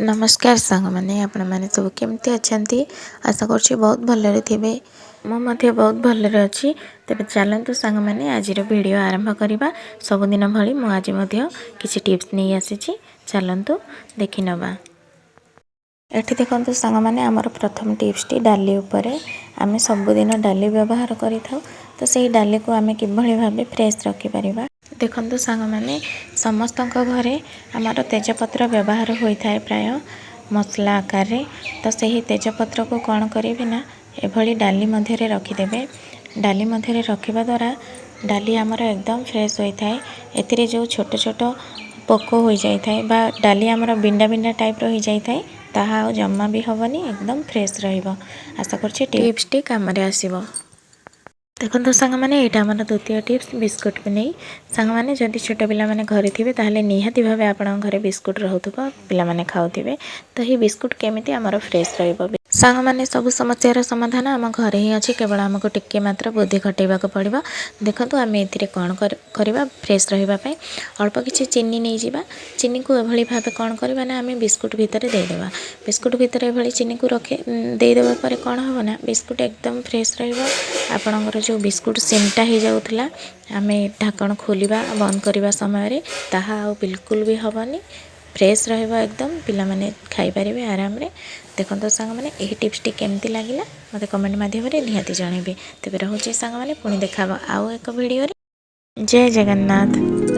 नमस्कार सांग मैंने आपण मैंने सब केमती अच्छा आशा कर बहुत भलरे थे मुझे बहुत भलरे अच्छी तेज चलतु सांग मैंने आज वीडियो आरंभ करवा सबुदिन भली मुझे किसी टिप्स नहीं आसी चलतु देखि नवा। एठी देखंतु सांग मैंने आमर प्रथम टिप्स टी डाली उपर आम सबुदिन डाली व्यवहार करि थाउ तो सही डाली को आम किभली भाबे फ्रेश रखि परिबा। देखंतु सांग मैंने समस्त घरे आमर तेजपत्र व्यवहार होता है प्राय मसला आकार रे तो सही तेजपत्र को कौन करेंगे ना एभली डाली मध्य रखिदेवे। डाली मध्य रखा द्वारा डाली आमर एकदम फ्रेश होता है। एथिरे जो छोट छोट पोक हो जाए बा डाली आमर बिंडा बिंडा टाइप रही जाए ताहा जमा भी हेनी एकदम फ्रेश रहिबो। आशा करछि टिप्स टी काम रे आसीबो। देखो सांग मैंने यहाँ आम द्वितीय टिप्स बिस्कुट को नहीं सांग मैंने जदि छोट पिला माने घरे थे ताहले निहाती भाव आपण घरे बिस्कुट रोथुब पिला माने खाउथिबे तो ही बिस्कुट केमिति आमर फ्रेश रहिबो। सांग मैंने सब समस्यार समाधान आम घरे ही अच्छी केवल आमको टिके मात्र बुद्धि खटेबा पड़ो। देखो आम ए कौन करवा फ्रेश रही अल्प किसी चीनी नहीं जावा चीनी को एभली भाव कौन करवा ना आम बिस्कुट भितर देदेबा बिस्कुट भितर एभली चीनी को रखे देदेबा पर कौन हम ना बिस्कुट एकदम फ्रेश रहिबो। आपणकर जो बिस्कुट सेमटा हो जाऊला आम ढाकण खोलिबा बंद करने समय ताहा बिल्कुल भी हेनी फ्रेश रहिबो एकदम पिला माने खाई परिबे आराम रे। देखो सांग मैंने यही टिप्स टी केमती लगिला मते कमेंट माध्यम निहाती जनइबे। तेबे रहउची सांग मैंने पुणी देखा आउ एक वीडियो रे। जय जगन्नाथ।